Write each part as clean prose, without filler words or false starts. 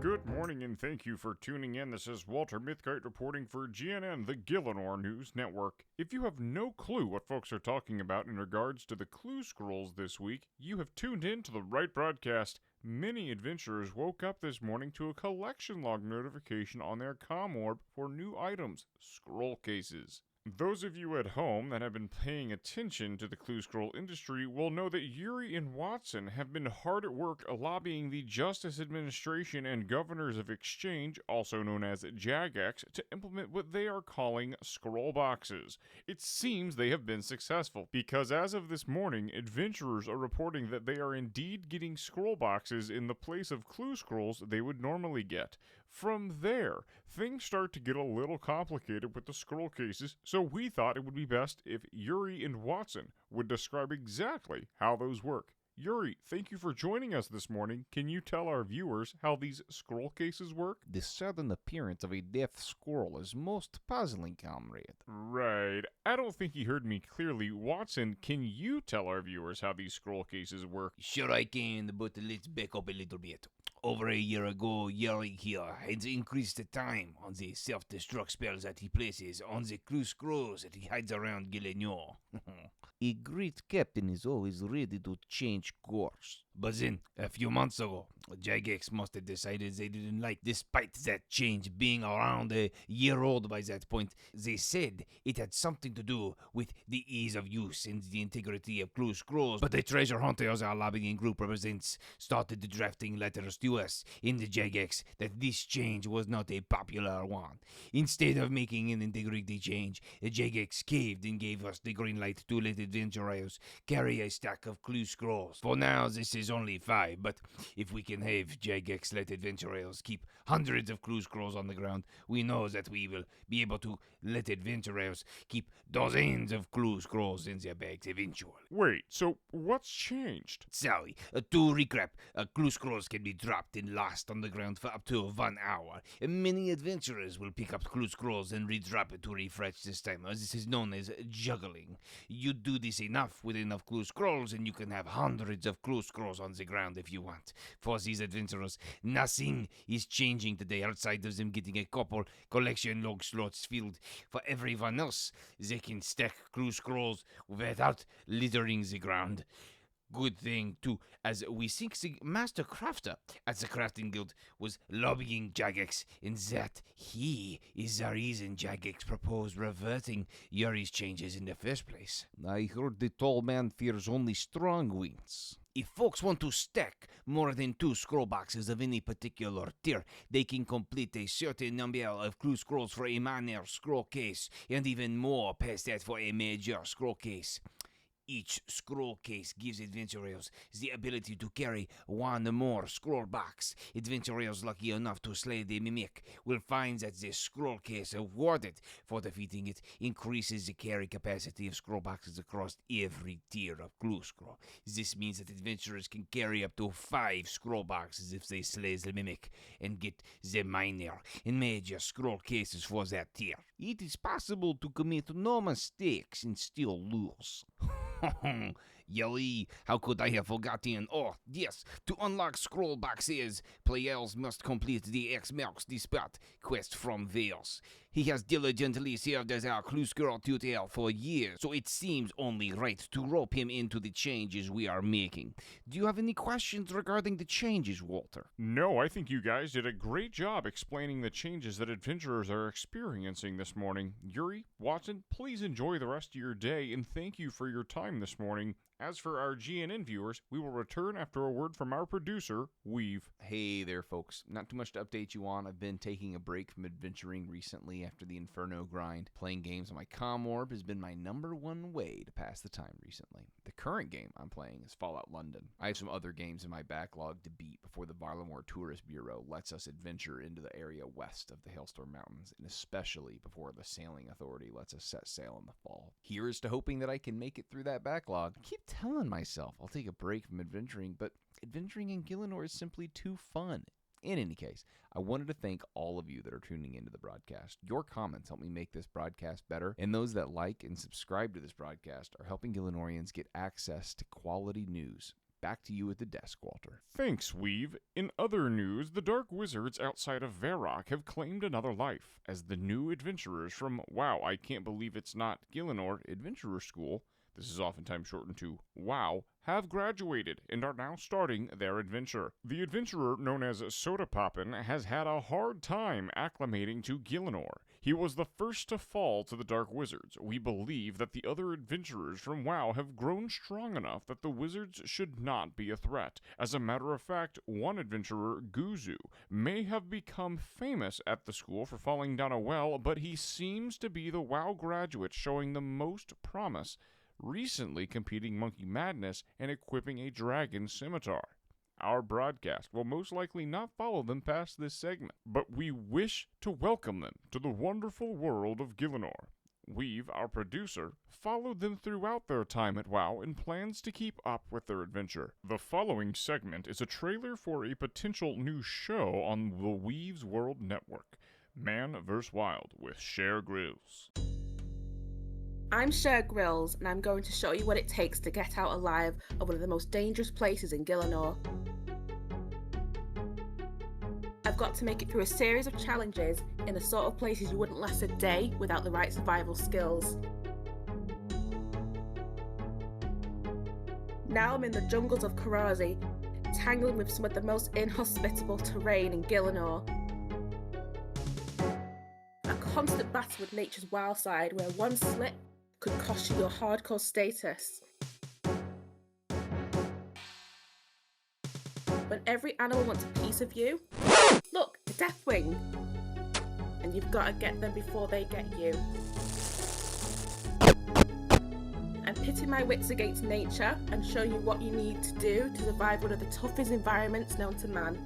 Good morning and thank you for tuning in. This is Walter Mithkite reporting for GNN, the Gielinor News Network. If you have no clue what folks are talking about in regards to the clue scrolls this week, you have tuned in to the right broadcast. Many adventurers woke up this morning to a collection log notification on their comm orb for new items, scroll cases. Those of you at home that have been paying attention to the clue scroll industry will know that Yuri and Watson have been hard at work lobbying the Justice Administration and Governors of Exchange, also known as Jagex, to implement what they are calling scroll boxes. It seems they have been successful, because as of this morning, adventurers are reporting that they are indeed getting scroll boxes in the place of clue scrolls they would normally get. From there, things start to get a little complicated with the scroll cases, so we thought it would be best if Yuri and Watson would describe exactly how those work. Yuri, thank you for joining us this morning. Can you tell our viewers how these scroll cases work? The sudden appearance of a death scroll is most puzzling, comrade. Right. I don't think he heard me clearly. Watson, can you tell our viewers how these scroll cases work? Sure I can, but let's back up a little bit. Over a year ago, Yuri here had increased the time on the self-destruct spells that he places on the clue scrolls that he hides around Gielinor. A great captain is always ready to change course. But then, a few months ago, Jagex must have decided they didn't like, despite that change being around a year old by that point. They said it had something to do with the ease of use and the integrity of clue scrolls. But the treasure hunters our lobbying group represents started drafting letters to us in the Jagex that this change was not a popular one. Instead of making an integrity change, the Jagex caved and gave us the green light to let adventurers carry a stack of clue scrolls. For now, this is only 5, but if we can have Jagex let adventurers keep hundreds of clue scrolls on the ground, we know that we will be able to let adventurers keep dozens of clue scrolls in their bags eventually. Wait, so what's changed? Sorry, to recap, clue scrolls can be dropped and lost on the ground for up to 1 hour. Many adventurers will pick up clue scrolls and redrop it to refresh this time. This is known as juggling. You do this enough with enough clue scrolls and you can have hundreds of clue scrolls on the ground if you want. For these adventurers, nothing is changing today outside of them getting a couple collection log slots filled. For everyone else, they can stack clue scrolls without littering the ground. Good thing, too, as we think the master crafter at the crafting guild was lobbying Jagex, and that he is the reason Jagex proposed reverting Yuri's changes in the first place. I heard the tall man fears only strong winds. If folks want to stack more than 2 scroll boxes of any particular tier, they can complete a certain number of clue scrolls for a minor scroll case, and even more past that for a major scroll case. Each scroll case gives adventurers the ability to carry 1 more scroll box. Adventurers lucky enough to slay the mimic will find that the scroll case awarded for defeating it increases the carry capacity of scroll boxes across every tier of clue scroll. This means that adventurers can carry up to 5 scroll boxes if they slay the mimic and get the minor and major scroll cases for that tier. It is possible to commit no mistakes and still lose. Yuri, how could I have forgotten? Oh, yes, to unlock scroll boxes, players must complete the X marks the spot quest from Veils. He has diligently served as our clue scroll tutor for years, so it seems only right to rope him into the changes we are making. Do you have any questions regarding the changes, Walter? No, I think you guys did a great job explaining the changes that adventurers are experiencing this morning. Yuri, Watson, please enjoy the rest of your day, and thank you for your time this morning. As for our GNN viewers, we will return after a word from our producer, WEEV. Hey there, folks. Not too much to update you on. I've been taking a break from adventuring recently after the Inferno grind. Playing games on my comm orb has been my #1 way to pass the time recently. The current game I'm playing is Fallout London. I have some other games in my backlog to beat before the Varlamore Tourist Bureau lets us adventure into the area west of the Hailstorm Mountains, and especially before the Sailing Authority lets us set sail in the fall. Here's to hoping that I can make it through that backlog. I keep telling myself I'll take a break from adventuring, but adventuring in Gielinor is simply too fun. In any case, I wanted to thank all of you that are tuning into the broadcast. Your comments help me make this broadcast better, and those that like and subscribe to this broadcast are helping Gielinorians get access to quality news. back to you at the desk, Walter. Thanks, WEEV. In other news, the Dark Wizards outside of Varrock have claimed another life, as the new adventurers from, wow, I can't believe it's not Gielinor Adventurer School, this is oftentimes shortened to WOW, have graduated and are now starting their adventure. The adventurer known as Sodapoppin has had a hard time acclimating to Gielinor. He was the first to fall to the Dark Wizards. We believe that the other adventurers from WoW have grown strong enough that the wizards should not be a threat. As a matter of fact, one adventurer, Guzu, may have become famous at the school for falling down a well, but he seems to be the WoW graduate showing the most promise, recently competing Monkey Madness and equipping a dragon scimitar. Our broadcast will most likely not follow them past this segment, but we wish to welcome them to the wonderful world of Gielinor. WEEV, our producer, followed them throughout their time at WoW and plans to keep up with their adventure. The following segment is a trailer for a potential new show on the WEEV's World Network, Man vs. Wild with Cher Grills. I'm Cher Grills, and I'm going to show you what it takes to get out alive of one of the most dangerous places in Gielinor. I've got to make it through a series of challenges in the sort of places you wouldn't last a day without the right survival skills. Now I'm in the jungles of Karazi, tangling with some of the most inhospitable terrain in Gielinor. A constant battle with nature's wild side where one slip could cost you your hardcore status. When every animal wants a piece of you, look, a deathwing! And you've got to get them before they get you. I'm pitting my wits against nature and show you what you need to do to survive one of the toughest environments known to man.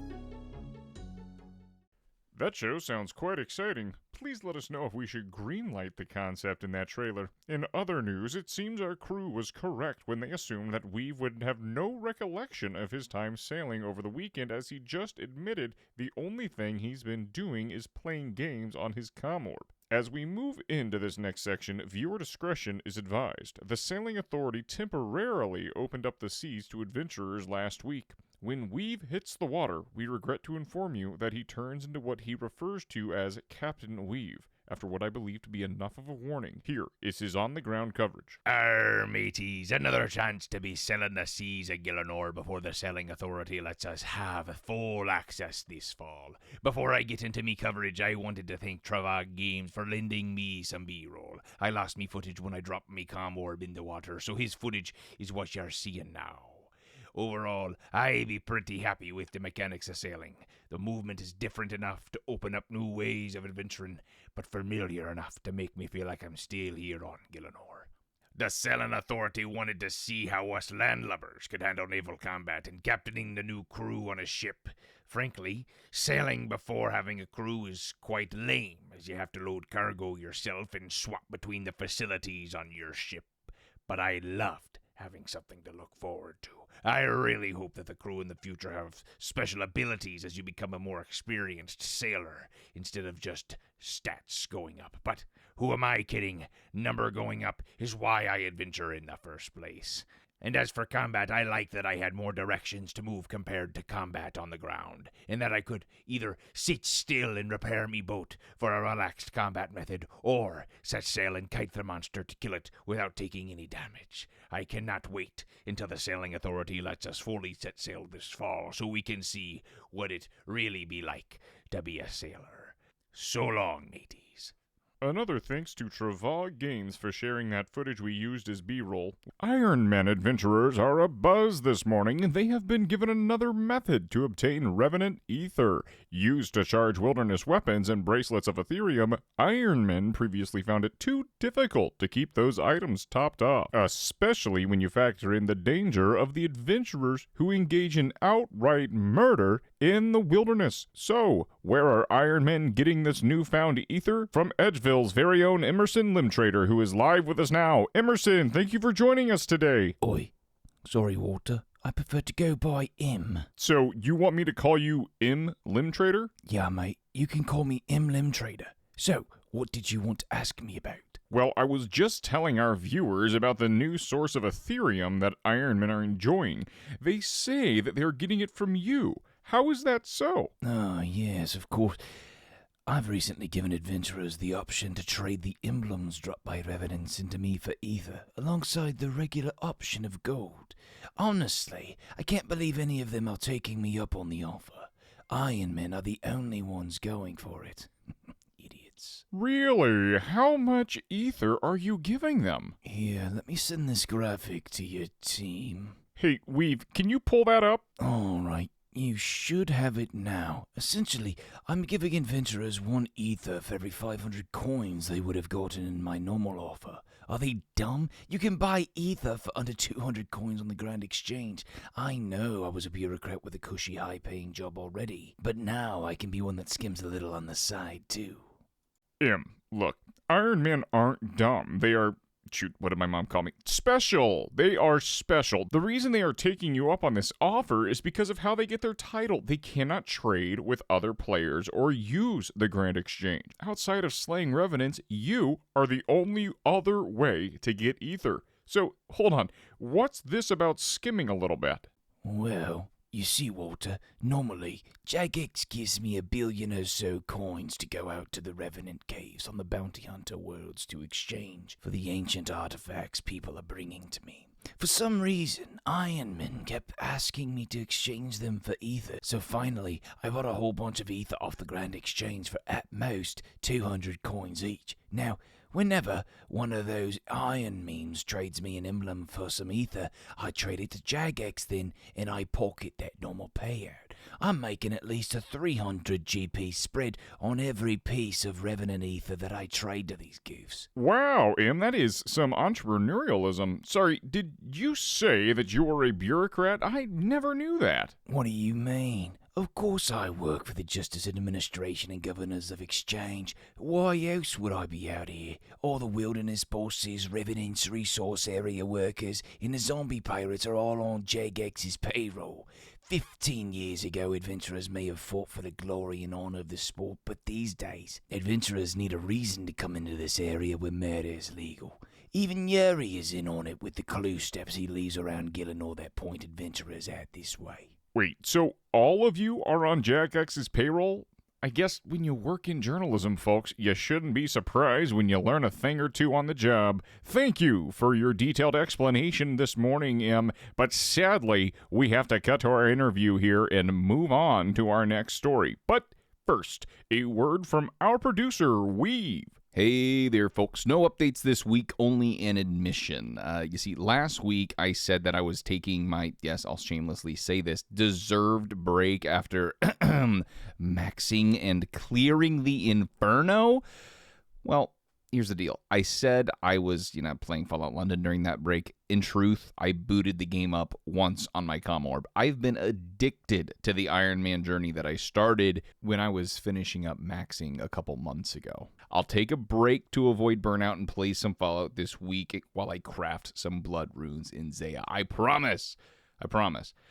That show sounds quite exciting. Please let us know if we should greenlight the concept in that trailer. In other news, it seems our crew was correct when they assumed that WEEV would have no recollection of his time sailing over the weekend, as he just admitted the only thing he's been doing is playing games on his comm-orb. As we move into this next section, viewer discretion is advised. The Sailing Authority temporarily opened up the seas to adventurers last week. When WEEV hits the water, we regret to inform you that he turns into what he refers to as Captain WEEV, after what I believe to be enough of a warning. Here is his on-the-ground coverage. Arr, mateys, another chance to be sailing the seas of Gielinor before the Sailing Authority lets us have full access this fall. Before I get into me coverage, I wanted to thank Travag Games for lending me some B-roll. I lost me footage when I dropped me comm orb in the water, so his footage is what you're seeing now. Overall, I be pretty happy with the mechanics of sailing. The movement is different enough to open up new ways of adventuring, but familiar enough to make me feel like I'm still here on Gielinor. The Sailing Authority wanted to see how us landlubbers could handle naval combat and captaining the new crew on a ship. Frankly, sailing before having a crew is quite lame, as you have to load cargo yourself and swap between the facilities on your ship. But I loved having something to look forward to. I really hope that the crew in the future have special abilities as you become a more experienced sailor, instead of just stats going up. But who am I kidding? Number going up is why I adventure in the first place. And as for combat, I like that I had more directions to move compared to combat on the ground, and that I could either sit still and repair me boat for a relaxed combat method, or set sail and kite the monster to kill it without taking any damage. I cannot wait until the Sailing Authority lets us fully set sail this fall, so we can see what it really be like to be a sailor. So long, mateys. Another thanks to Travag Games for sharing that footage we used as B-roll. Ironman adventurers are abuzz this morning, and they have been given another method to obtain Revenant Ether. Used to charge wilderness weapons and bracelets of Ethereum, Ironmen previously found it too difficult to keep those items topped off, especially when you factor in the danger of the adventurers who engage in outright murder in the wilderness. So, where are Ironmen getting this newfound ether? From Edgeville's very own Emerson Limtrader, who is live with us now. Emerson, thank you for joining us today. Oi. Sorry, Walter. I prefer to go by M. So, you want me to call you M Limtrader? Yeah, mate. You can call me M Limtrader. So, what did you want to ask me about? Well, I was just telling our viewers about the new source of Ethereum that Ironmen are enjoying. They say that they're getting it from you. How is that so? Oh, yes, of course. I've recently given adventurers the option to trade the emblems dropped by Revenants into me for ether, alongside the regular option of gold. Honestly, I can't believe any of them are taking me up on the offer. Ironmen are the only ones going for it. Idiots. Really? How much ether are you giving them? Here, let me send this graphic to your team. Hey, Weave, can you pull that up? All right. You should have it now. Essentially, I'm giving adventurers 1 ether for every 500 coins they would have gotten in my normal offer. Are they dumb? You can buy ether for under 200 coins on the Grand Exchange. I know I was a bureaucrat with a cushy high-paying job already, but now I can be one that skims a little on the side, too. Look, Iron Men aren't dumb. They are... Shoot, what did my mom call me? Special! They are special. The reason they are taking you up on this offer is because of how they get their title. They cannot trade with other players or use the Grand Exchange. Outside of slaying Revenants, you are the only other way to get ether. So, hold on. What's this about skimming a little bit? Well, you see, Walter, normally, Jagex gives me 1 billion or so coins to go out to the Revenant caves on the bounty hunter worlds to exchange for the ancient artifacts people are bringing to me. For some reason, Ironman kept asking me to exchange them for ether, so finally, I bought a whole bunch of ether off the Grand Exchange for at most 200 coins each. Now, whenever one of those iron memes trades me an emblem for some ether, I trade it to Jagex then, and I pocket that normal payout. I'm making at least a 300 GP spread on every piece of Revenant ether that I trade to these goofs. Wow, that is some entrepreneurialism. Sorry, did you say that you were a bureaucrat? I never knew that. What do you mean? Of course I work for the Justice Administration and Governors of Exchange. Why else would I be out here? All the wilderness bosses, Revenants, resource area workers, and the zombie pirates are all on Jagex's payroll. 15 years ago, adventurers may have fought for the glory and honor of the sport, but these days, adventurers need a reason to come into this area where murder is legal. Even Yuri is in on it with the clue steps he leaves around Gielinor that point adventurers out this way. Wait, so all of you are on Jagex's payroll? I guess when you work in journalism, folks, you shouldn't be surprised when you learn a thing or two on the job. Thank you for your detailed explanation this morning, Em, but sadly, we have to cut to our interview here and move on to our next story. But first, a word from our producer, WEEV. Hey there, folks. No updates this week, only an admission. You see, last week I said that I was taking my, yes, I'll shamelessly say this, deserved break after maxing and clearing the Inferno. Well, here's the deal. I said I was, playing Fallout London during that break. In truth, I booted the game up once on my comm orb. I've been addicted to the Iron Man journey that I started when I was finishing up maxing a couple months ago. I'll take a break to avoid burnout and play some Fallout this week while I craft some blood runes in Zaya. I promise.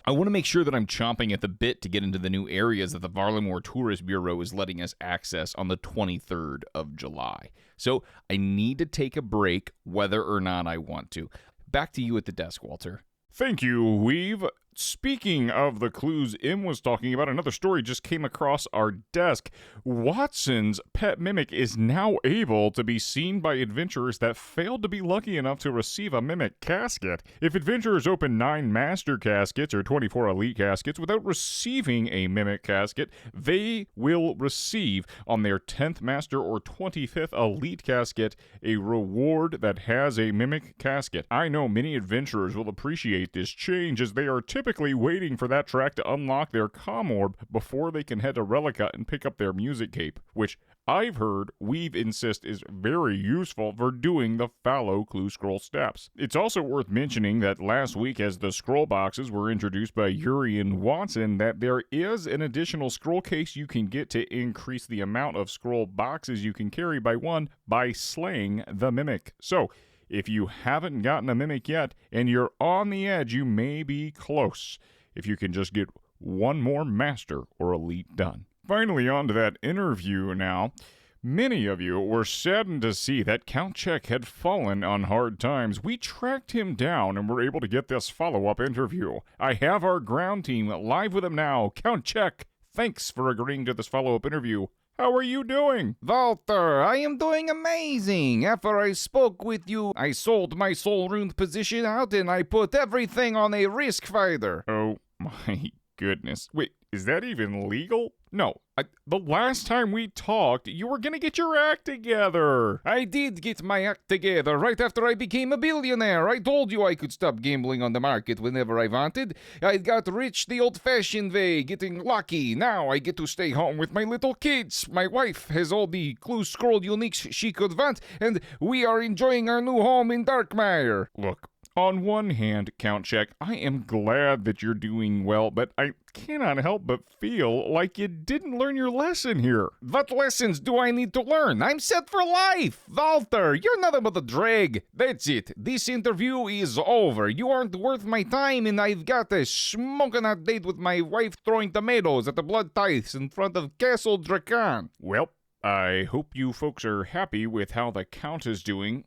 I want to make sure that I'm chomping at the bit to get into the new areas that the Varlamore Tourist Bureau is letting us access on the 23rd of July. So I need to take a break whether or not I want to. Back to you at the desk, Walter. Thank you, Weave. Speaking of the clues Em was talking about, another story just came across our desk. Watson's pet mimic is now able to be seen by adventurers that failed to be lucky enough to receive a mimic casket. If adventurers open 9 master caskets or 24 elite caskets without receiving a mimic casket, they will receive on their 10th master or 25th elite casket a reward that has a mimic casket. I know many adventurers will appreciate this change as they are typically waiting for that track to unlock their comm orb before they can head to Relica and pick up their music cape, which I've heard Weave insist is very useful for doing the fallow clue scroll steps. It's also worth mentioning that last week, as the scroll boxes were introduced by Yuri and Watson, that there is an additional scroll case you can get to increase the amount of scroll boxes you can carry by 1 by slaying the mimic. So, if you haven't gotten a mimic yet, and you're on the edge, you may be close, if you can just get 1 more master or elite done. Finally, on to that interview now. Many of you were saddened to see that Count Check had fallen on hard times. We tracked him down and were able to get this follow-up interview. I have our ground team live with him now. Count Check, thanks for agreeing to this follow-up interview. How are you doing? Walter, I am doing amazing. After I spoke with you, I sold my soul rune position out and I put everything on a risk fighter. Oh my goodness. Wait, is that even legal? No. The last time we talked, you were gonna get your act together. I did get my act together right after I became a billionaire. I told you I could stop gambling on the market whenever I wanted. I got rich the old-fashioned way, getting lucky. Now I get to stay home with my little kids. My wife has all the clue scroll uniques she could want, and we are enjoying our new home in Darkmire. Look, on one hand, Count Check, I am glad that you're doing well, but I cannot help but feel like you didn't learn your lesson here. What lessons do I need to learn? I'm set for life. Walter, you're nothing but a drag. That's it. This interview is over. You aren't worth my time, and I've got a smoking hot date with my wife throwing tomatoes at the blood tithes in front of Castle Dracan. Well, I hope you folks are happy with how the Count is doing.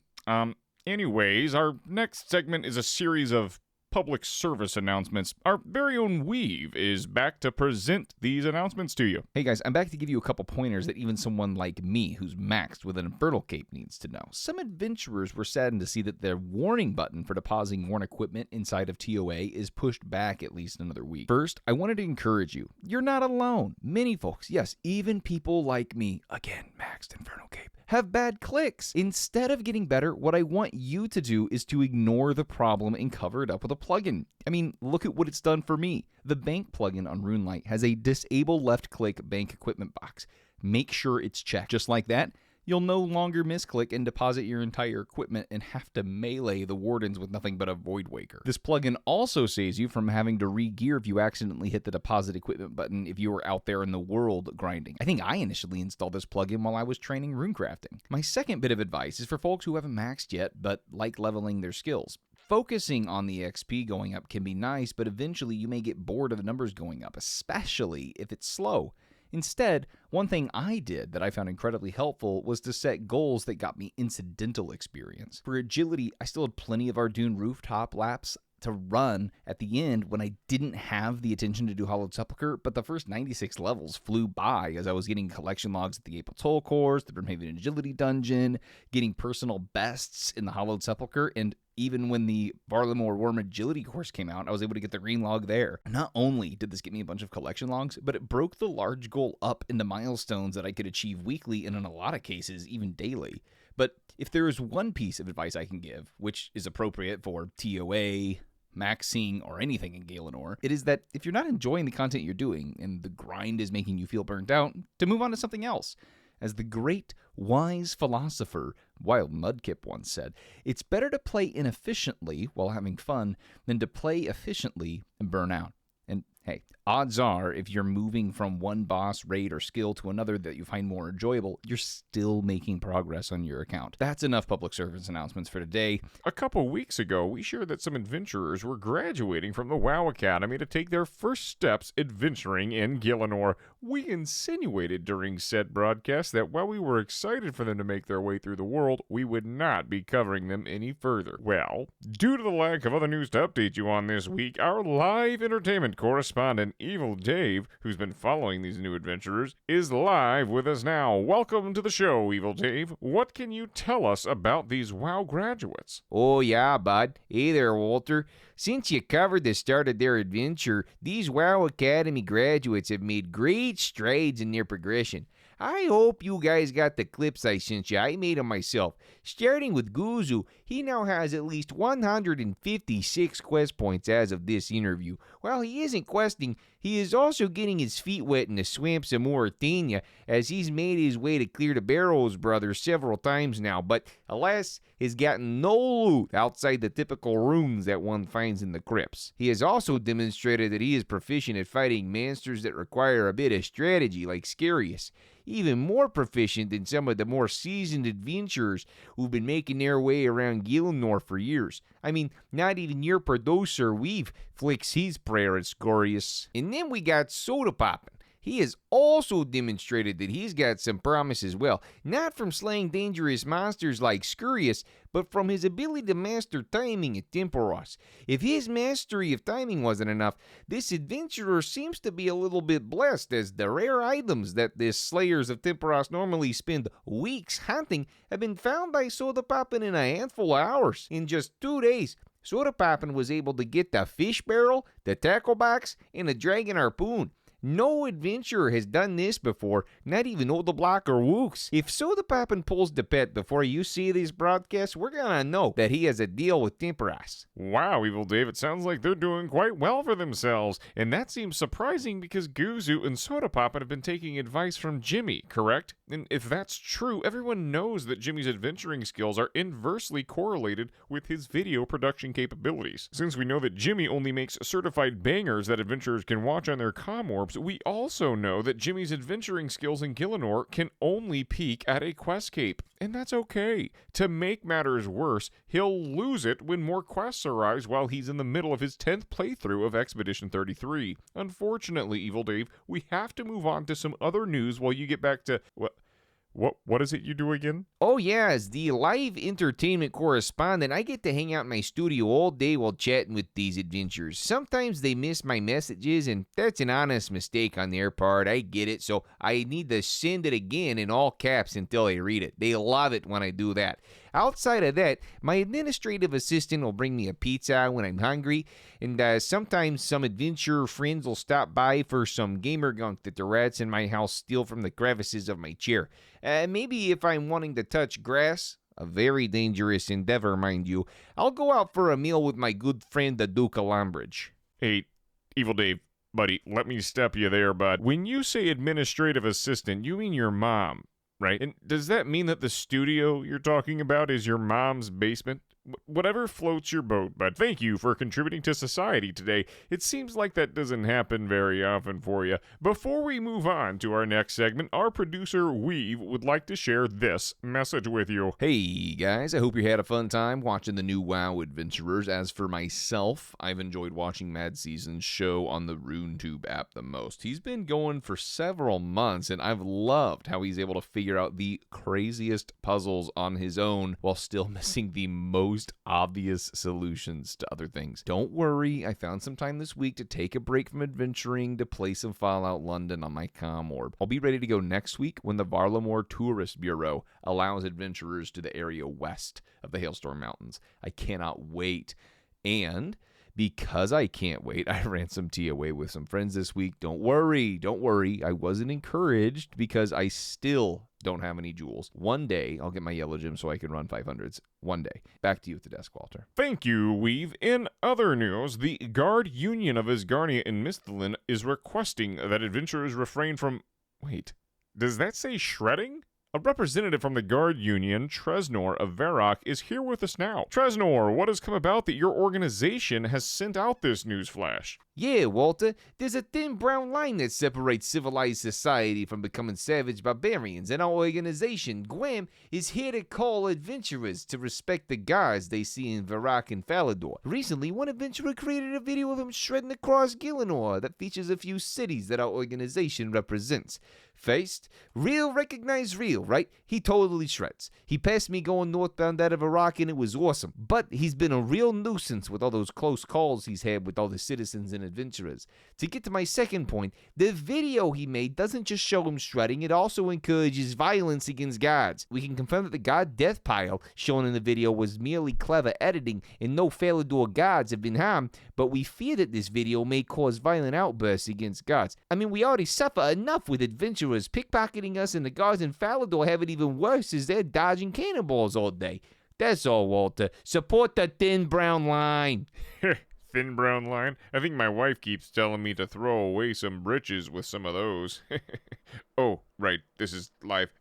Anyways, our next segment is a series of public service announcements. Our very own WEEV is back to present these announcements to you. Hey guys, I'm back to give you a couple pointers that even someone like me, who's maxed with an Infernal Cape, needs to know. Some adventurers were saddened to see that their warning button for depositing worn equipment inside of TOA is pushed back at least another week. First, I wanted to encourage you. You're not alone. Many folks, yes, even people like me, again, maxed Infernal Cape, have bad clicks. Instead of getting better, what I want you to do is to ignore the problem and cover it up with a plugin. I mean, look at what it's done for me. The bank plugin on RuneLite has a disable left-click bank equipment box. Make sure it's checked. Just like that, you'll no longer misclick and deposit your entire equipment and have to melee the wardens with nothing but a Void Waker. This plugin also saves you from having to re-gear if you accidentally hit the deposit equipment button if you were out there in the world grinding. I think I initially installed this plugin while I was training runecrafting. My second bit of advice is for folks who haven't maxed yet but like leveling their skills. Focusing on the XP going up can be nice, but eventually you may get bored of the numbers going up, especially if it's slow. Instead, one thing I did that I found incredibly helpful was to set goals that got me incidental experience. For agility, I still had plenty of Ardoon rooftop laps to run at the end when I didn't have the attention to do Hollowed Sepulchre, but the first 96 levels flew by as I was getting collection logs at the April Toll course, the Brimhaven Agility Dungeon, getting personal bests in the Hollowed Sepulchre, and even when the Varlamore Worm Agility course came out, I was able to get the green log there. Not only did this get me a bunch of collection logs, but it broke the large goal up into milestones that I could achieve weekly and in a lot of cases, even daily. But if there is one piece of advice I can give, which is appropriate for TOA, maxing, or anything in Gielinor, it is that if you're not enjoying the content you're doing and the grind is making you feel burnt out, to move on to something else. As the great, wise philosopher Wild Mudkip once said, it's better to play inefficiently while having fun than to play efficiently and burn out. And hey, odds are, if you're moving from one boss, raid, or skill to another that you find more enjoyable, you're still making progress on your account. That's enough public service announcements for today. A couple weeks ago, we shared that some adventurers were graduating from the WoW Academy to take their first steps adventuring in Gielinor. We insinuated during said broadcast that while we were excited for them to make their way through the world, we would not be covering them any further. Well, due to the lack of other news to update you on this week, our live entertainment correspondent, Evil Dave, who's been following these new adventurers, is live with us now. Welcome to the show, Evil Dave. What can you tell us about these WoW graduates? Oh yeah, bud. Hey there, Walter. Since you covered the start of their adventure, these WoW Academy graduates have made great strides in their progression. I hope you guys got the clips I sent you. I made them myself. Starting with Guzu, he now has at least 156 quest points as of this interview. While he isn't questing, he is also getting his feet wet in the swamps of Mauritania, as he's made his way to clear the Barrows brothers several times now, but alas, has gotten no loot outside the typical runes that one finds in the crypts. He has also demonstrated that he is proficient at fighting monsters that require a bit of strategy, like Scarius. Even more proficient than some of the more seasoned adventurers who've been making their way around Gielinor for years. I mean, not even your producer WEEV flicks his prayer at Scarius. And then we got Sodapoppin. he has also demonstrated that he's got some promise as well, not from slaying dangerous monsters like Scurius, but from his ability to master timing at Temporos. If his mastery of timing wasn't enough, this adventurer seems to be a little bit blessed, as the rare items that the slayers of Temporos normally spend weeks hunting have been found by Sodapoppin in a handful of hours. In just 2 days, Sodapoppin was able to get the fish barrel, the tackle box, and a dragon harpoon. No adventurer has done this before, not even Odablock or Wooks. If Sodapoppin pulls the pet before you see these broadcasts, we're gonna know that he has a deal with Temporos. Wow, Evil Dave, it sounds like they're doing quite well for themselves. And that seems surprising because Guzu and Sodapoppin have been taking advice from Jimmy, correct? And if that's true, everyone knows that Jimmy's adventuring skills are inversely correlated with his video production capabilities. Since we know that Jimmy only makes certified bangers that adventurers can watch on their comm orbs, we also know that Jimmy's adventuring skills in Gielinor can only peak at a quest cape, and that's okay. To make matters worse, he'll lose it when more quests arise while he's in the middle of his 10th playthrough of Expedition 33. Unfortunately, Evil Dave, we have to move on to some other news while you get back to... What is it you do again? Oh yeah, as the live entertainment correspondent, I get to hang out in my studio all day while chatting with these adventurers. Sometimes they miss my messages, and that's an honest mistake on their part. I get it, so I need to send it again in all caps until they read it. They love it when I do that. Outside of that, my administrative assistant will bring me a pizza when I'm hungry, and sometimes some adventurer friends will stop by for some gamer gunk that the rats in my house steal from the crevices of my chair. Maybe if I'm wanting to touch grass, a very dangerous endeavor, mind you, I'll go out for a meal with my good friend the Duke of Lombridge. Hey, Evil Dave, buddy, let me step you there, bud. When you say administrative assistant, you mean your mom, right? And does that mean that the studio you're talking about is your mom's basement? Whatever floats your boat, bud. Thank you for contributing to society today. It seems like that doesn't happen very often for you. Before we move on to our next segment, our producer, WEEV, would like to share this message with you. Hey guys, I hope you had a fun time watching the new WoW Adventurers. As for myself, I've enjoyed watching Madseasonshow on the RuneTube app the most. He's been going for several months, and I've loved how he's able to figure out the craziest puzzles on his own while still missing the most obvious solutions to other things. Don't worry, I found some time this week to take a break from adventuring to play some Fallout London on my comm orb. I'll be ready to go next week when the Varlamore Tourist Bureau allows adventurers to the area west of the Hailstorm Mountains. I cannot wait. And because I can't wait, I ran some tea away with some friends this week. Don't worry. I wasn't encouraged because I still don't have any jewels. One day, I'll get my yellow gem so I can run 500s. One day. Back to you at the desk, Walter. Thank you, Weave. In other news, the Guard Union of Asgarnia and Misthalin is requesting that adventurers refrain from... Wait, does that say shredding? A representative from the Guard Union, Treznor of Varrock, is here with us now. Treznor, what has come about that your organization has sent out this news flash? Yeah, Walter, there's a thin brown line that separates civilized society from becoming savage barbarians, and our organization, GWAM, is here to call adventurers to respect the gods they see in Varrock and Falador. Recently, one adventurer created a video of him shredding across Gielinor that features a few cities that our organization represents. First, real recognize real, right? He totally shreds. He passed me going northbound out of Varrock and it was awesome, but he's been a real nuisance with all those close calls he's had with all the citizens and adventurers. To get to my second point, the video he made doesn't just show him shredding, it also encourages violence against gods. We can confirm that the god death pile shown in the video was merely clever editing and no Falador gods have been harmed, but we fear that this video may cause violent outbursts against gods. I mean, we already suffer enough with adventurers pickpocketing us, and the gods in Falador have it even worse as they're dodging cannonballs all day. That's all, Walter. Support the thin brown line. Thin brown line? I think my wife keeps telling me to throw away some britches with some of those. Oh, right, this is live.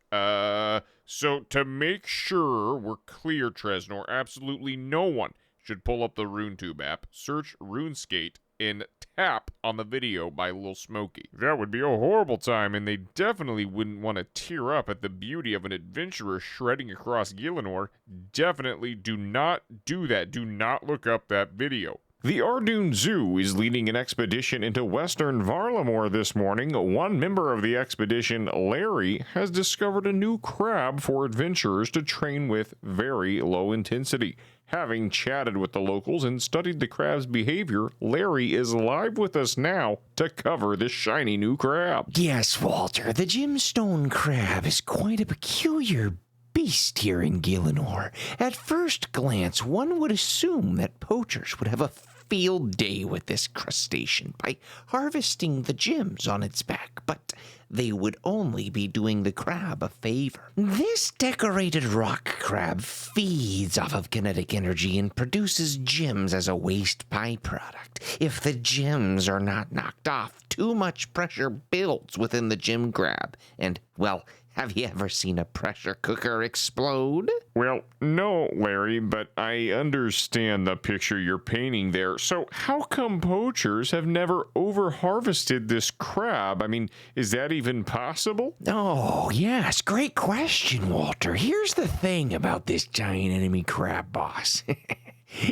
So to make sure we're clear, Treznor, absolutely no one should pull up the RuneTube app, search Runeskate, and tap on the video by Lilsmokey. That would be a horrible time, and they definitely wouldn't want to tear up at the beauty of an adventurer shredding across Gielinor. Definitely do not do that. Do not look up that video. The Ardoon Zoo is leading an expedition into western Varlamore this morning. One member of the expedition, Larry, has discovered a new crab for adventurers to train with very low intensity. Having chatted with the locals and studied the crab's behavior, Larry is live with us now to cover this shiny new crab. Yes, Walter, the Gemstone crab is quite a peculiar beast here in Gielinor. At first glance, one would assume that poachers would have a field day with this crustacean by harvesting the gems on its back, but they would only be doing the crab a favor. This decorated rock crab feeds off of kinetic energy and produces gems as a waste byproduct. If the gems are not knocked off, too much pressure builds within the gem crab, and, well, have you ever seen a pressure cooker explode? Well, no, Larry, but I understand the picture you're painting there. So how come poachers have never over-harvested this crab? I mean, is that even possible? Oh, yes, great question, Walter. Here's the thing about this giant enemy crab boss.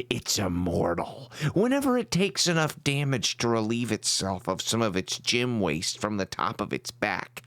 It's immortal. Whenever it takes enough damage to relieve itself of some of its gem waste from the top of its back,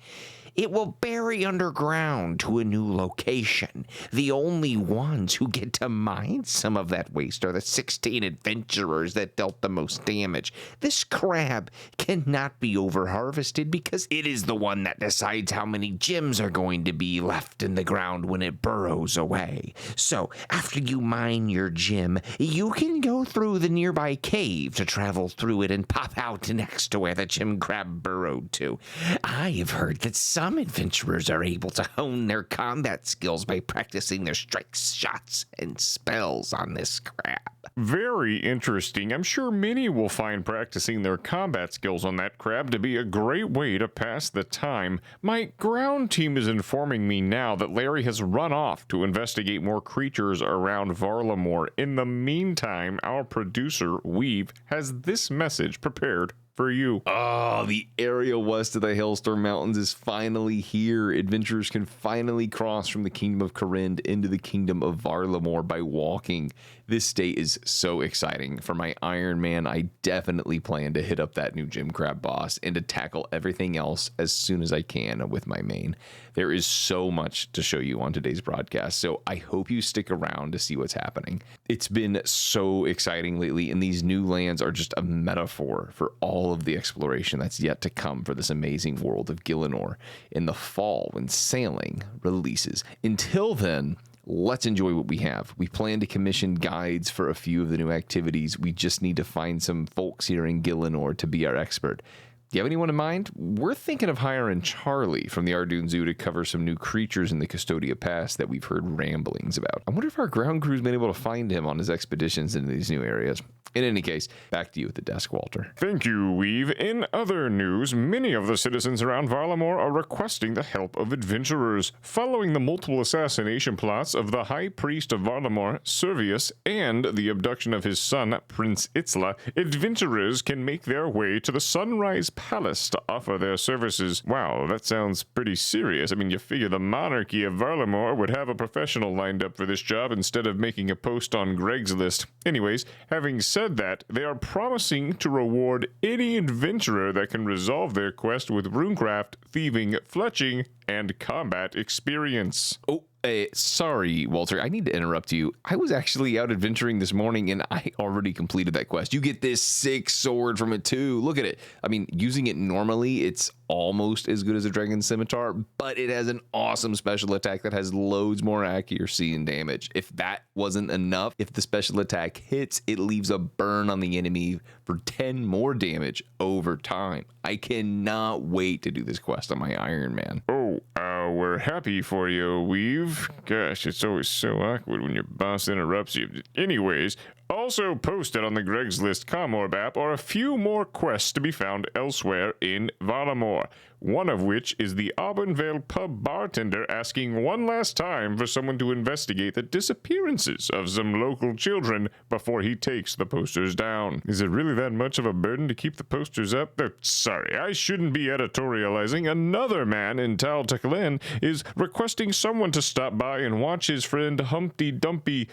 it will bury underground to a new location. The only ones who get to mine some of that waste are the 16 adventurers that dealt the most damage. This crab cannot be over-harvested because it is the one that decides how many gems are going to be left in the ground when it burrows away. So, after you mine your gem, you can go through the nearby cave to travel through it and pop out next to where the gem crab burrowed to. I have heard that some adventurers are able to hone their combat skills by practicing their strikes, shots, and spells on this crab. Very interesting. I'm sure many will find practicing their combat skills on that crab to be a great way to pass the time. My ground team is informing me now that Larry has run off to investigate more creatures around Varlamore. In the meantime, our producer, WEEV, has this message prepared for you. Oh, the area west of the Hailstorm Mountains is finally here. Adventurers can finally cross from the Kingdom of Corinne into the Kingdom of Varlamore by walking. This state is so exciting. For my Ironman, I definitely plan to hit up that new gem crab boss and to tackle everything else as soon as I can with my main. There is so much to show you on today's broadcast, so I hope you stick around to see what's happening. It's been so exciting lately, and these new lands are just a metaphor for all of the exploration that's yet to come for this amazing world of Gielinor in the fall when sailing releases. Until then, let's enjoy what we have. We plan to commission guides for a few of the new activities. We just need to find some folks here in Gielinor to be our expert. Do you have anyone in mind? We're thinking of hiring Charlie from the Ardoon Zoo to cover some new creatures in the Custodia Pass that we've heard ramblings about. I wonder if our ground crew's been able to find him on his expeditions into these new areas. In any case, back to you at the desk, Walter. Thank you, WEEV. In other news, many of the citizens around Varlamore are requesting the help of adventurers. Following the multiple assassination plots of the High Priest of Varlamore, Servius, and the abduction of his son, Prince Itzla, adventurers can make their way to the Sunrise Palace to offer their services. Wow, that sounds pretty serious. I mean, you figure the monarchy of Varlamore would have a professional lined up for this job instead of making a post on Greg's List. Anyways, having said that, they are promising to reward any adventurer that can resolve their quest with runecraft, thieving, fletching, and combat experience. Oh, sorry, Walter. I need to interrupt you. I was actually out adventuring this morning, and I already completed that quest. You get this sick sword from it, too. Look at it. I mean, using it normally, it's almost as good as a dragon scimitar, but it has an awesome special attack that has loads more accuracy and damage. If that wasn't enough, if the special attack hits, it leaves a burn on the enemy for 10 more damage over time. I cannot wait to do this quest on my Ironman. Oh, we're happy for you, WEEV. Gosh, it's always so awkward when your boss interrupts you. Anyways, also posted on the Greg's List Comorb app are a few more quests to be found elsewhere in Varlamore. One of which is the Auburndale pub bartender asking one last time for someone to investigate the disappearances of some local children before he takes the posters down. Is it really that much of a burden to keep the posters up? Sorry, I shouldn't be editorializing. Another man in Tal Taklen is requesting someone to stop by and watch his friend Humpty Dumpty,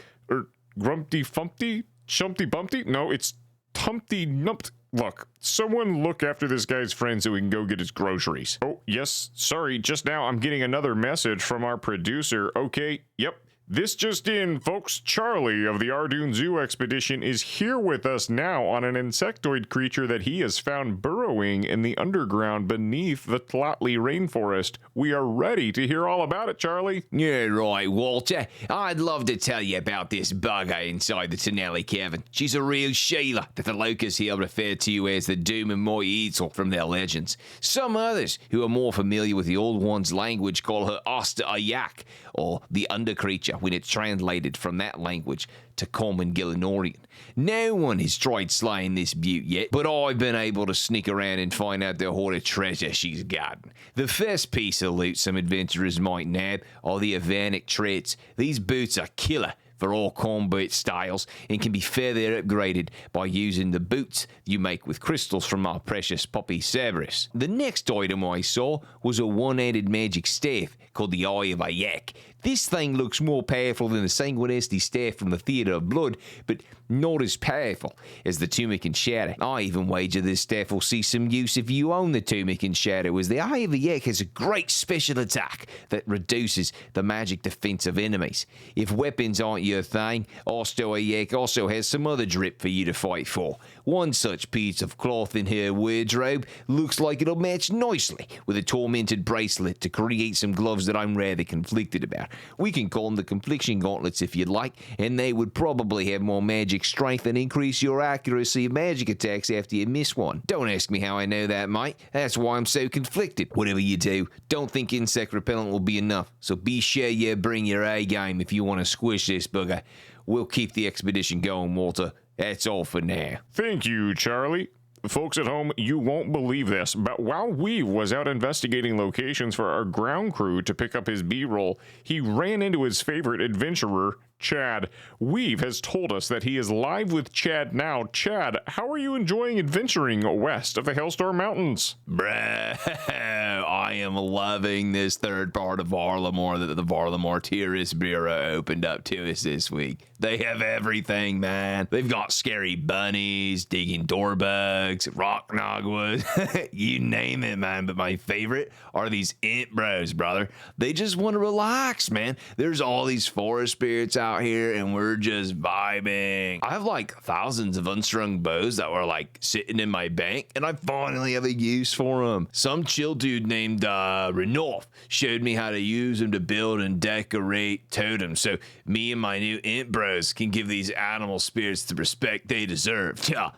Grumpty Fumpty? Shumpty Bumpty? No, it's Humpty Numpty. Look, someone look after this guy's friend so we can go get his groceries. Oh, yes, sorry, just now I'm getting another message from our producer. Okay, yep. This just in, folks. Charlie of the Ardoon Zoo expedition is here with us now on an insectoid creature that he has found burrowing in the underground beneath the Tlotley rainforest. We are ready to hear all about it, Charlie. Yeah, right, Walter. I'd love to tell you about this bugger inside the Tonelli cavern. She's a real Sheila that the locusts here refer to as the Doom and Moy Eatle from their legends. Some others, who are more familiar with the Old One's language, call her Oster Ayak, or the Undercreature, when it's translated from that language to common Gielinorian. No one has tried slaying this beaut yet, but I've been able to sneak around and find out the hoard of treasure she's gotten. The first piece of loot some adventurers might nab are the Avernic traits. These boots are killer for all combat styles and can be further upgraded by using the boots you make with crystals from our precious poppy Cerberus. The next item I saw was a one-handed magic staff called the Eye of Ayak. This thing looks more powerful than the Sanguinesti staff from the Theatre of Blood, but not as powerful as the Tunic and Shadow. I even wager this staff will see some use if you own the Tunic and Shadow, as the Eye of Ayak has a great special attack that reduces the magic defense of enemies. If weapons aren't your thing, Osto Ayak also has some other drip for you to fight for. One such piece of cloth in her wardrobe looks like it'll match nicely with a tormented bracelet to create some gloves that I'm rather conflicted about. We can call them the confliction gauntlets if you'd like, and they would probably have more magic strength and increase your accuracy of magic attacks after you miss one. Don't ask me how I know that, mate. That's why I'm so conflicted. Whatever you do, don't think insect repellent will be enough, so be sure you bring your A game if you want to squish this bugger. We'll keep the expedition going, Walter. That's all for now. Thank you, Charlie. Folks at home, you won't believe this, but while WEEV was out investigating locations for our ground crew to pick up his B-roll, he ran into his favorite adventurer, Chad. WEEV has told us that he is live with Chad now. Chad, how are you enjoying adventuring west of the Hailstorm Mountains? Bruh, I am loving this third part of Varlamore that the Varlamore Tourist Bureau opened up to us this week. They have everything, man. They've got scary bunnies, digging door bugs, rock nogwas, you name it, man. But my favorite are these int bros, brother. They just want to relax, man. There's all these forest spirits out here and we're just vibing. I have like thousands of unstrung bows that were like sitting in my bank and I finally have a use for them. Some chill dude named Revenant showed me how to use them to build and decorate totems, so me and my new int bros can give these animal spirits the respect they deserve. Yeah,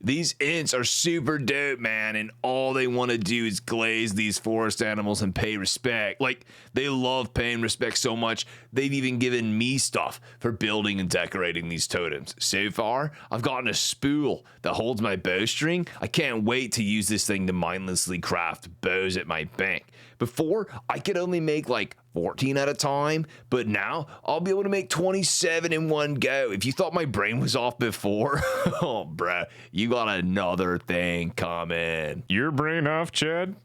these ints are super dope, man, and all they want to do is glaze these forest animals and pay respect. Like, they love paying respect so much, they've even given me stuff for building and decorating these totems. So far, I've gotten a spool that holds my bowstring. I can't wait to use this thing to mindlessly craft bows at my bank. Before, I could only make like 14 at a time, but now I'll be able to make 27 in one go. If you thought my brain was off before, oh, bruh, you got another thing coming. Your brain off, Chad?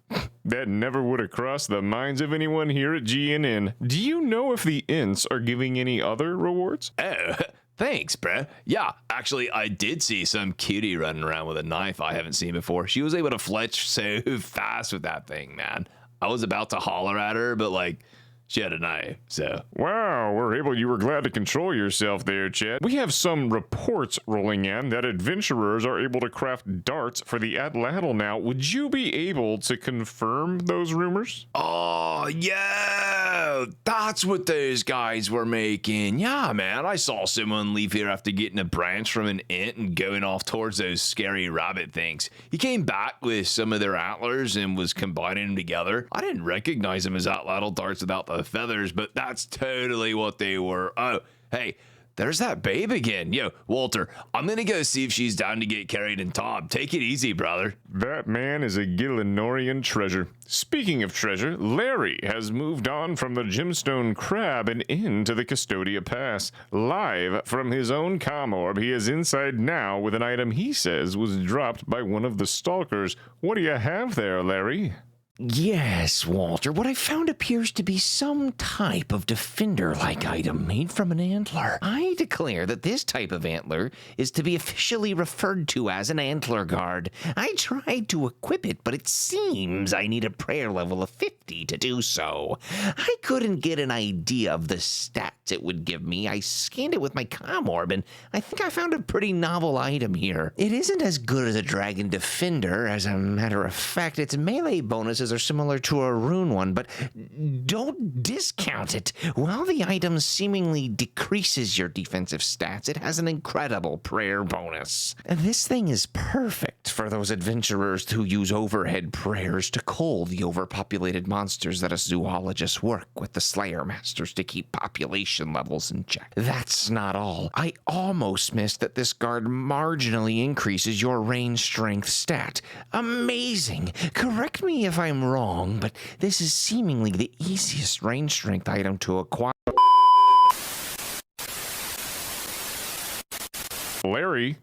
That never would have crossed the minds of anyone here at GNN. Do you know if the ints are giving any other rewards? Oh, thanks, bruh. Yeah, actually, I did see some cutie running around with a knife I haven't seen before. She was able to fletch so fast with that thing, man. I was about to holler at her, but like, she had a knife, so. Wow, you were glad to control yourself there, Chad. We have some reports rolling in that adventurers are able to craft darts for the Atlatl now. Would you be able to confirm those rumors? Oh, yeah, that's what those guys were making. Yeah, man, I saw someone leave here after getting a branch from an ant and going off towards those scary rabbit things. He came back with some of their antlers and was combining them together. I didn't recognize them as Atlatl darts without the feathers, but that's totally what they were. Oh, hey, there's that babe again. Yo, Walter, I'm gonna go see if she's down to get carried in Tob. Take it easy, brother. That man is a Gielinorian treasure. Speaking of treasure, Larry has moved on from the Gemstone Crab and into the Custodia Pass. Live from his own comm orb, he is inside now with an item he says was dropped by one of the stalkers. What do you have there, Larry? Yes, Walter. What I found appears to be some type of defender-like item made from an antler. I declare that this type of antler is to be officially referred to as an antler guard. I tried to equip it, but it seems I need a prayer level of 50 to do so. I couldn't get an idea of the stats it would give me. I scanned it with my comm orb, and I think I found a pretty novel item here. It isn't as good as a dragon defender. As a matter of fact, its melee bonuses are similar to a rune one, but don't discount it. While the item seemingly decreases your defensive stats, it has an incredible prayer bonus. This thing is perfect for those adventurers who use overhead prayers to cull the overpopulated monsters that us zoologists work with the Slayer Masters to keep population levels in check. That's not all. I almost missed that this guard marginally increases your range strength stat. Amazing! Correct me if I'm wrong, but this is seemingly the easiest range strength item to acquire. Larry?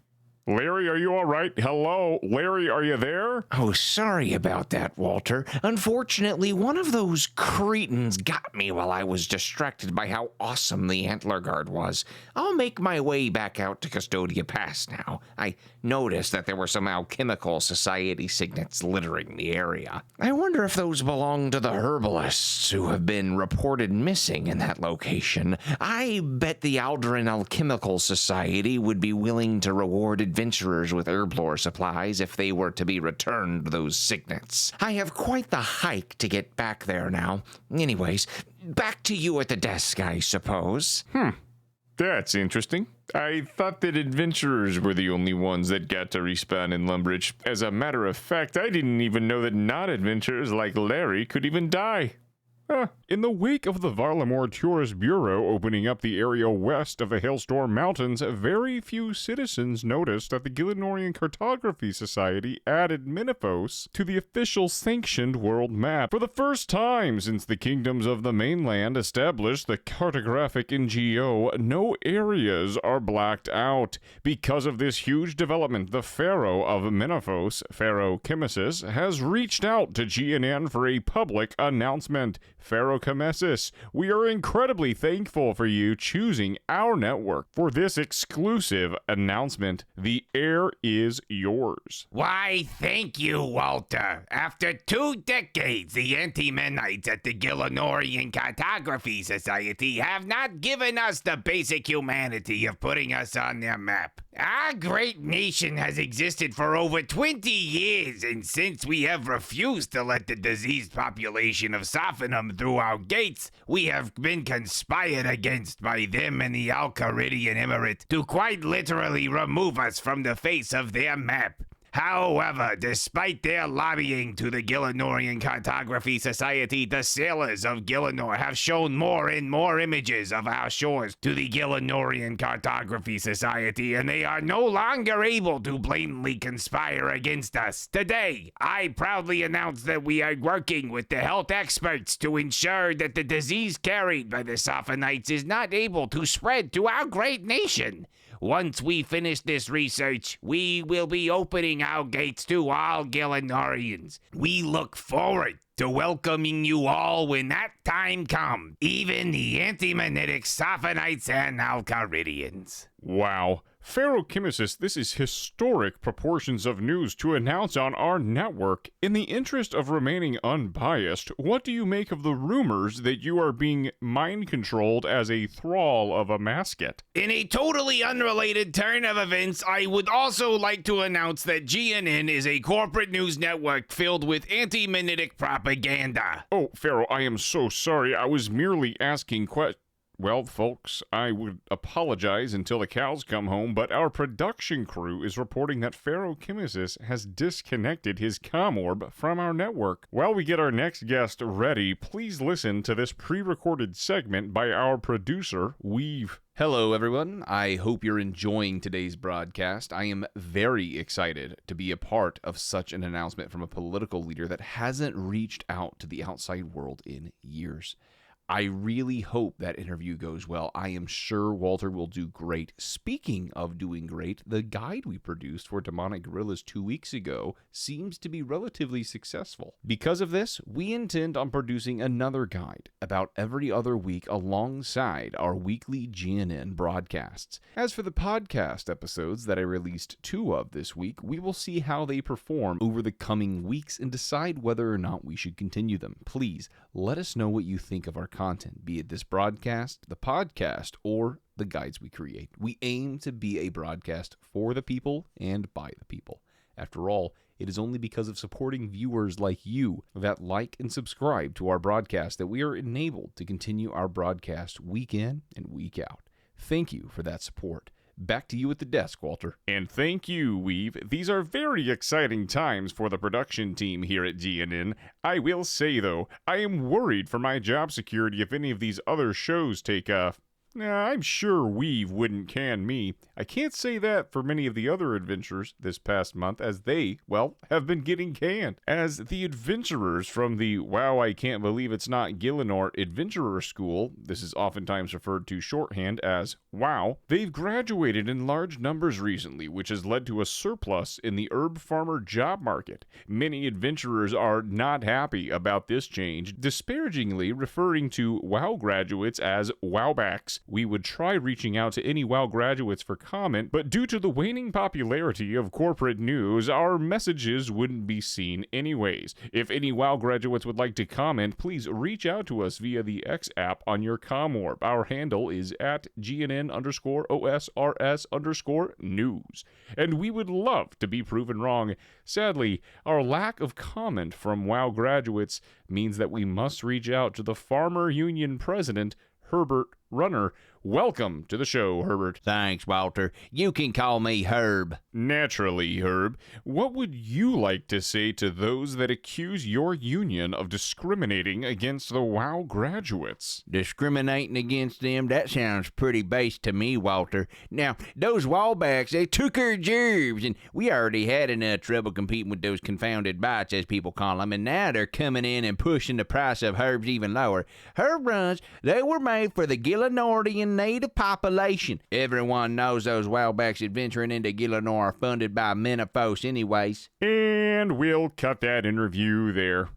Larry, are you all right? Hello? Larry, are you there? Oh, sorry about that, Walter. Unfortunately, one of those cretins got me while I was distracted by how awesome the Antler Guard was. I'll make my way back out to Custodia Pass now. I noticed that there were some alchemical society signets littering the area. I wonder if those belong to the herbalists who have been reported missing in that location. I bet the Aldrin Alchemical Society would be willing to reward adventurers with herblore supplies if they were to be returned those signets. I have quite the hike to get back there now. Anyways, back to you at the desk, I suppose. That's interesting. I thought that adventurers were the only ones that got to respawn in Lumbridge. As a matter of fact, I didn't even know that non-adventurers like Larry could even die. In the wake of the Varlamore Tourist Bureau opening up the area west of the Hailstorm Mountains, very few citizens noticed that the Gielinor Cartography Society added Menaphos to the official sanctioned world map. For the first time since the kingdoms of the mainland established the cartographic NGO, no areas are blacked out. Because of this huge development, the Pharaoh of Menaphos, Pharaoh Chemesis, has reached out to GNN for a public announcement. Pharaoh Chemesis, we are incredibly thankful for you choosing our network for this exclusive announcement. The air is yours. Why, thank you, Walter. After 2 decades, the anti-Menites at the Gielinor Cartography Society have not given us the basic humanity of putting us on their map. Our great nation has existed for over 20 years, and since we have refused to let the diseased population of Sophanum through our gates, we have been conspired against by them and the Alcaridian Emirate to quite literally remove us from the face of their map. However, despite their lobbying to the Gielinor Cartography Society, the sailors of Gielinor have shown more and more images of our shores to the Gielinor Cartography Society, and they are no longer able to blatantly conspire against us. Today, I proudly announce that we are working with the health experts to ensure that the disease carried by the Sophonites is not able to spread to our great nation. Once we finish this research, we will be opening our gates to all Gielinorians. We look forward to welcoming you all when that time comes, even the anti-Menitic Sophonites and Alcaridians. Wow. Pharaoh Chemesis, this is historic proportions of news to announce on our network. In the interest of remaining unbiased, what do you make of the rumors that you are being mind-controlled as a thrall of a mascot? In a totally unrelated turn of events, I would also like to announce that GNN is a corporate news network filled with anti-Menitic propaganda. Oh, Pharaoh, I am so sorry. I was merely asking questions. Well, folks, I would apologize until the cows come home, but our production crew is reporting that Pharaoh Chemesis has disconnected his comm orb from our network. While we get our next guest ready, please listen to this pre-recorded segment by our producer, WEEV. Hello, everyone. I hope you're enjoying today's broadcast. I am very excited to be a part of such an announcement from a political leader that hasn't reached out to the outside world in years. I really hope that interview goes well. I am sure Walter will do great. Speaking of doing great, the guide we produced for Demonic Gorillas 2 weeks ago seems to be relatively successful. Because of this, we intend on producing another guide about every other week alongside our weekly GNN broadcasts. As for the podcast episodes that I released 2 of this week, we will see how they perform over the coming weeks and decide whether or not we should continue them. Please let us know what you think of our content, be it this broadcast, the podcast, or the guides we create. We aim to be a broadcast for the people and by the people. After all, it is only because of supporting viewers like you that like and subscribe to our broadcast that we are enabled to continue our broadcast week in and week out. Thank you for that support. Back to you at the desk, Walter. And thank you, WEEV. These are very exciting times for the production team here at GNN. I will say, though, I am worried for my job security if any of these other shows take off. I'm sure WEEV wouldn't can me. I can't say that for many of the other adventurers this past month, as they, well, have been getting canned. As the adventurers from the Wow, I Can't Believe It's Not Gielinor Adventurer School, this is oftentimes referred to shorthand as WOW, they've graduated in large numbers recently, which has led to a surplus in the herb farmer job market. Many adventurers are not happy about this change, disparagingly referring to WOW graduates as wowbacks. We would try reaching out to any WoW graduates for comment, but due to the waning popularity of corporate news, our messages wouldn't be seen anyways. If any WoW graduates would like to comment, please reach out to us via the X app on your ComOrb. Our handle is at GNN_OSRS_news. And we would love to be proven wrong. Sadly, our lack of comment from WoW graduates means that we must reach out to the Farmer Union president, Herbert Runner. Welcome to the show, Herbert. Thanks, Walter. You can call me Herb. Naturally, Herb. What would you like to say to those that accuse your union of discriminating against the WoW graduates? Discriminating against them? That sounds pretty base to me, Walter. Now, those wallbacks, they took our jobs, and we already had enough trouble competing with those confounded bites, as people call them, and now they're coming in and pushing the price of herbs even lower. Herb runs, they were made for the Gielinorian native population. Everyone knows those wildbacks adventuring into Gielinor are funded by Menaphos anyways. And we'll cut that interview there.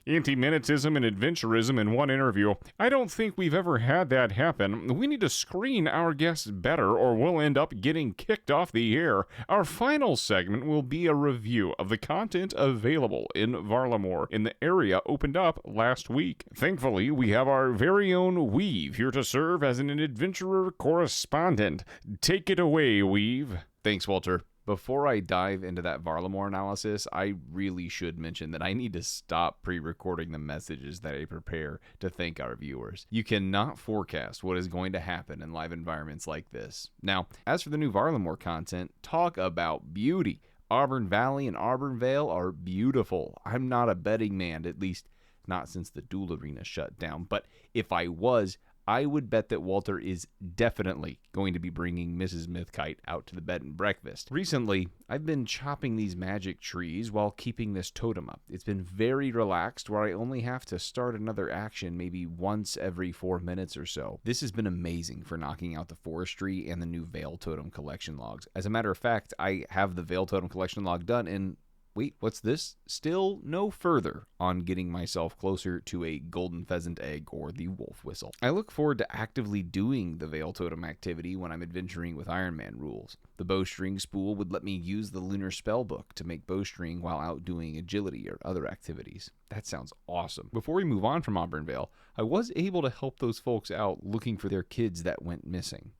Anti-Menatism and adventurism in one interview. I don't think we've ever had that happen. We need to screen our guests better or we'll end up getting kicked off the air. Our final segment will be a review of the content available in Varlamore in the area opened up last week. Thankfully, we have our very own WEEV here to serve as an adventurer correspondent. Take it away, WEEV. Thanks, Walter. Before I dive into that Varlamore analysis, I really should mention that I need to stop pre-recording the messages that I prepare to thank our viewers. You cannot forecast what is going to happen in live environments like this. Now, as for the new Varlamore content, talk about beauty. Auburn Valley and Auburn Vale are beautiful. I'm not a betting man, at least not since the duel arena shut down, but if I was, I would bet that Walter is definitely going to be bringing Mrs. Mithkite out to the bed and breakfast. Recently, I've been chopping these magic trees while keeping this totem up. It's been very relaxed where I only have to start another action maybe once every 4 minutes or so. This has been amazing for knocking out the forestry and the new Veil Totem collection logs. As a matter of fact, I have the Veil Totem collection log done in wait, what's this? Still no further on getting myself closer to a golden pheasant egg or the wolf whistle. I look forward to actively doing the Veil Totem activity when I'm adventuring with Ironman rules. The bowstring spool would let me use the lunar spellbook to make bowstring while out doing agility or other activities. That sounds awesome. Before we move on from Auburn Vale, I was able to help those folks out looking for their kids that went missing.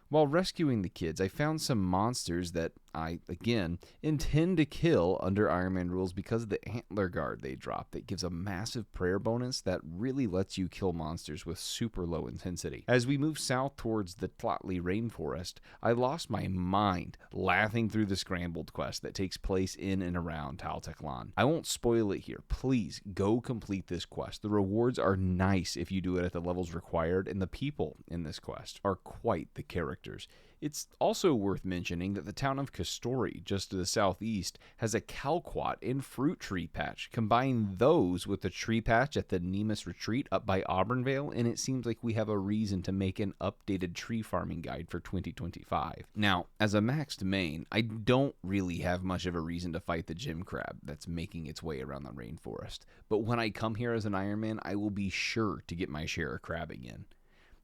While rescuing the kids, I found some monsters that I, again, intend to kill under Ironman rules because of the Antler guard they drop that gives a massive prayer bonus that really lets you kill monsters with super low intensity. As we move south towards the Tlotli rainforest, I lost my mind laughing through the scrambled quest that takes place in and around Talteklan. I won't spoil it here. Please go complete this quest. The rewards are nice if you do it at the levels required, and the people in this quest are quite the characters. It's also worth mentioning that the town of Kastori, just to the southeast, has a Calquat and fruit tree patch. Combine those with the tree patch at the Nemus Retreat up by Auburnvale, and it seems like we have a reason to make an updated tree farming guide for 2025. Now, as a maxed main, I don't really have much of a reason to fight the gym crab that's making its way around the rainforest, but when I come here as an Ironman, I will be sure to get my share of crabbing in.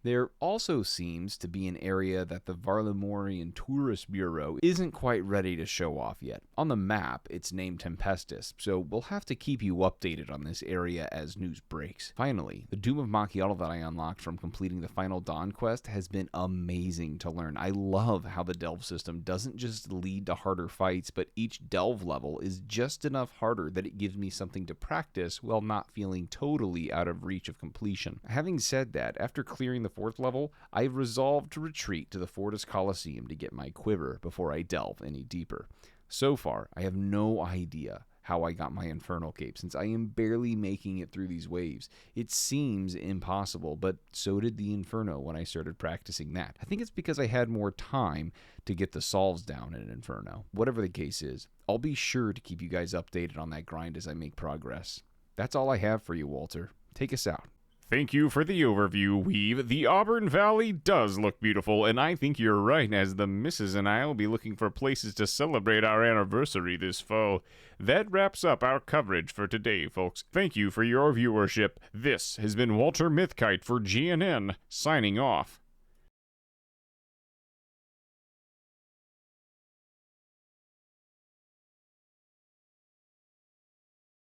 There also seems to be an area that the Varlamorean Tourist Bureau isn't quite ready to show off yet. On the map, it's named Tempestus, so we'll have to keep you updated on this area as news breaks. Finally, the Doom of Macchiato that I unlocked from completing the final Dawn quest has been amazing to learn. I love how the delve system doesn't just lead to harder fights, but each delve level is just enough harder that it gives me something to practice while not feeling totally out of reach of completion. Having said that, after clearing the 4th level, I've resolved to retreat to the Fortis Coliseum to get my quiver before I delve any deeper. So far, I have no idea how I got my Infernal Cape, since I am barely making it through these waves. It seems impossible, but so did the Inferno when I started practicing that. I think it's because I had more time to get the solves down in Inferno. Whatever the case is, I'll be sure to keep you guys updated on that grind as I make progress. That's all I have for you, Walter. Take us out. Thank you for the overview, WEEV. The Auburn Valley does look beautiful, and I think you're right, as the missus and I will be looking for places to celebrate our anniversary this fall. That wraps up our coverage for today, folks. Thank you for your viewership. This has been Walter Mithkite for GNN, signing off.